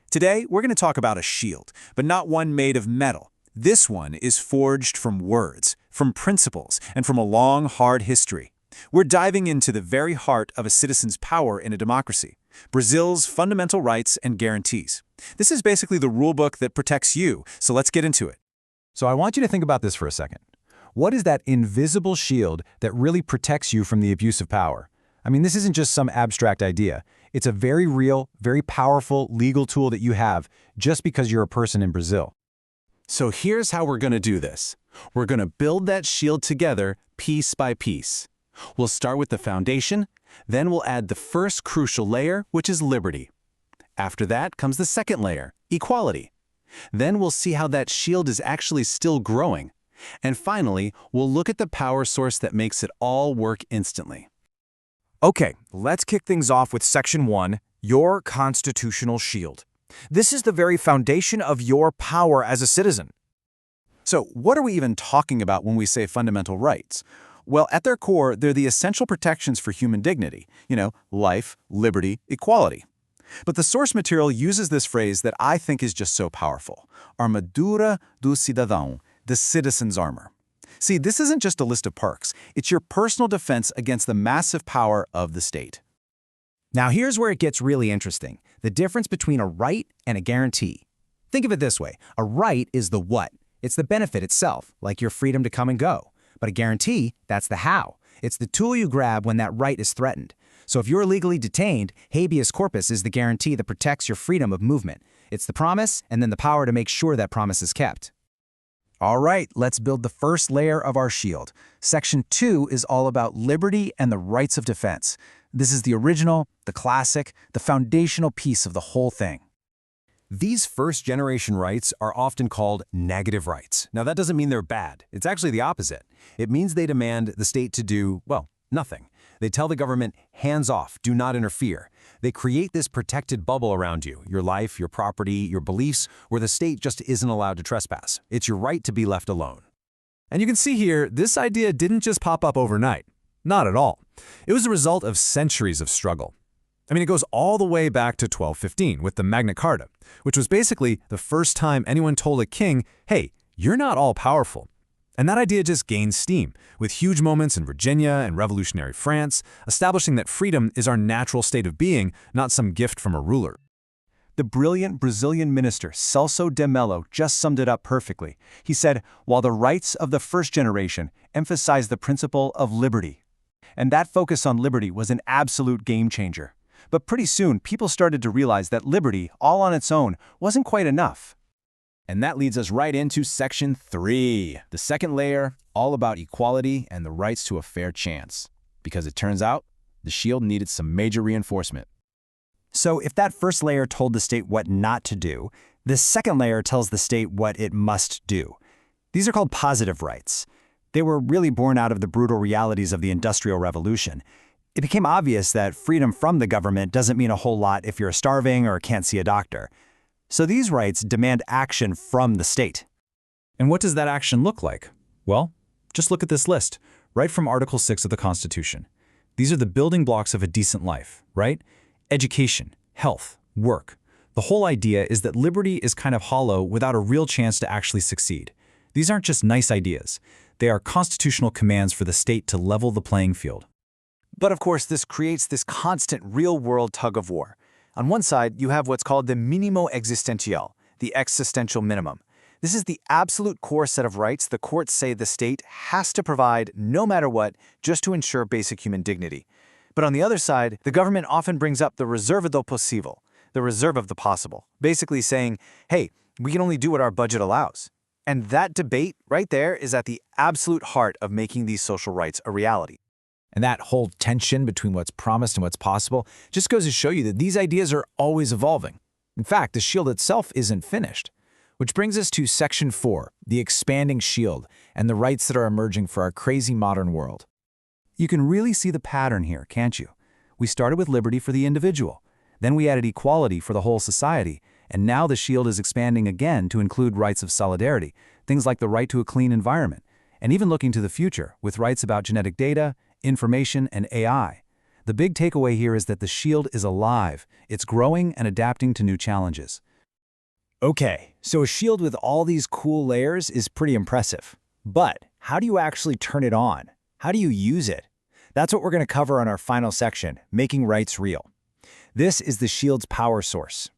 Today, we're going to talk about a shield, but not one made of metal. This one is forged from words, from principles, and from a long, hard history. We're diving into the very heart of a citizen's power in a democracy, Brazil's fundamental rights and guarantees. This is basically the rulebook that protects you, so let's get into it. So I want you to think about this for a second. What is that invisible shield that really protects you from the abuse of power? I mean, this isn't just some abstract idea. It's a very real, very powerful legal tool that you have just because you're a person in Brazil. So here's how we're going to do this. We're going to build that shield together piece by piece. We'll start with the foundation, then we'll add the first crucial layer, which is liberty. After that comes the second layer, equality. Then we'll see how that shield is actually still growing. And finally, we'll look at the power source that makes it all work instantly. Okay, let's kick things off with Section 1, your constitutional shield. This is the very foundation of your power as a citizen. So what are we even talking about when we say fundamental rights? Well, at their core, they're the essential protections for human dignity. Life, liberty, equality. But the source material uses this phrase that I think is just so powerful. Armadura do cidadão, the citizen's armor. See, this isn't just a list of perks. It's your personal defense against the massive power of the state. Now here's where it gets really interesting. The difference between a right and a guarantee. Think of it this way. A right is the what. It's the benefit itself, like your freedom to come and go. But a guarantee, that's the how. It's the tool you grab when that right is threatened. So if you're illegally detained, habeas corpus is the guarantee that protects your freedom of movement. It's the promise and then the power to make sure that promise is kept. All right, let's build the first layer of our shield. Section 2 is all about liberty and the rights of defense. This is the original, the classic, the foundational piece of the whole thing. These first-generation rights are often called negative rights. Now, that doesn't mean they're bad. It's actually the opposite. It means they demand the state to do, well, nothing. They tell the government, hands off, do not interfere. They create this protected bubble around you, your life, your property, your beliefs, where the state just isn't allowed to trespass. It's your right to be left alone. And you can see here, this idea didn't just pop up overnight. Not at all. It was the result of centuries of struggle. I mean, it goes all the way back to 1215 with the Magna Carta, which was basically the first time anyone told a king, hey, you're not all powerful. And that idea just gained steam, with huge moments in Virginia and revolutionary France, establishing that freedom is our natural state of being, not some gift from a ruler. The brilliant Brazilian minister Celso de Mello just summed it up perfectly. He said, while the rights of the first generation emphasize the principle of liberty. And that focus on liberty was an absolute game changer. But pretty soon, people started to realize that liberty, all on its own, wasn't quite enough. And that leads us right into Section 3, the second layer, all about equality and the rights to a fair chance. Because it turns out, the shield needed some major reinforcement. So if that first layer told the state what not to do, the second layer tells the state what it must do. These are called positive rights. They were really born out of the brutal realities of the Industrial Revolution. It became obvious that freedom from the government doesn't mean a whole lot if you're starving or can't see a doctor. So these rights demand action from the state. And what does that action look like? Well, just look at this list, right from Article 6 of the Constitution. These are the building blocks of a decent life, right? Education, health, work. The whole idea is that liberty is kind of hollow without a real chance to actually succeed. These aren't just nice ideas. They are constitutional commands for the state to level the playing field. But of course, this creates this constant real-world tug-of-war. On one side, you have what's called the minimo existential, the existential minimum. This is the absolute core set of rights the courts say the state has to provide no matter what, just to ensure basic human dignity. But on the other side, the government often brings up the reserva do possível, the reserve of the possible, basically saying, hey, we can only do what our budget allows. And that debate right there is at the absolute heart of making these social rights a reality. And that whole tension between what's promised and what's possible just goes to show you that these ideas are always evolving. In fact, the shield itself isn't finished. Which brings us to Section 4, the expanding shield, and the rights that are emerging for our crazy modern world. You can really see the pattern here, can't you? We started with liberty for the individual. Then we added equality for the whole society. And now the shield is expanding again to include rights of solidarity, things like the right to a clean environment, and even looking to the future with rights about genetic data, information, and AI. The big takeaway here is that the shield is alive, it's growing and adapting to new challenges. Okay, so a shield with all these cool layers is pretty impressive. But how do you actually turn it on? How do you use it? That's what we're going to cover on our final section, Making Rights Real. This is the shield's power source.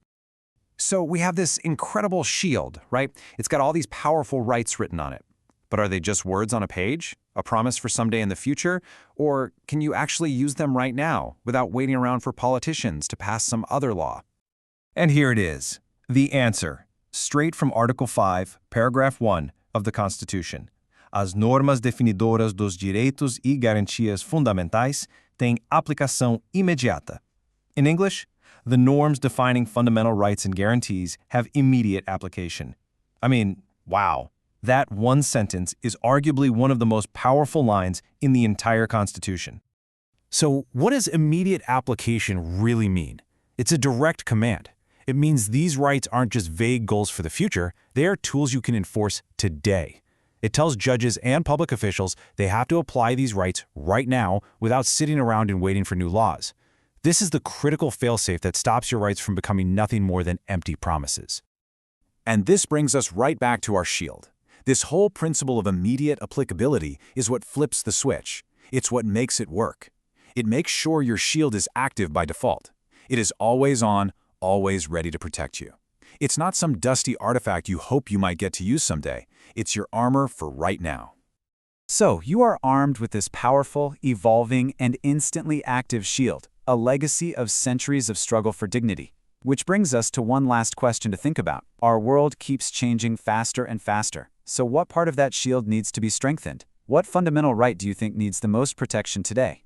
So we have this incredible shield, right? It's got all these powerful rights written on it. But are they just words on a page? A promise for someday in the future? Or can you actually use them right now without waiting around for politicians to pass some other law? And here it is, the answer, straight from Article 5, Paragraph 1 of the Constitution. As normas definidoras dos direitos e garantias fundamentais têm aplicação imediata. In English, the norms defining fundamental rights and guarantees have immediate application. I mean, wow. That one sentence is arguably one of the most powerful lines in the entire Constitution. So what does immediate application really mean? It's a direct command. It means these rights aren't just vague goals for the future, they are tools you can enforce today. It tells judges and public officials they have to apply these rights right now without sitting around and waiting for new laws. This is the critical failsafe that stops your rights from becoming nothing more than empty promises. And this brings us right back to our shield. This whole principle of immediate applicability is what flips the switch. It's what makes it work. It makes sure your shield is active by default. It is always on, always ready to protect you. It's not some dusty artifact you hope you might get to use someday. It's your armor for right now. So, you are armed with this powerful, evolving, and instantly active shield, a legacy of centuries of struggle for dignity. Which brings us to one last question to think about. Our world keeps changing faster and faster. So what part of that shield needs to be strengthened? What fundamental right do you think needs the most protection today?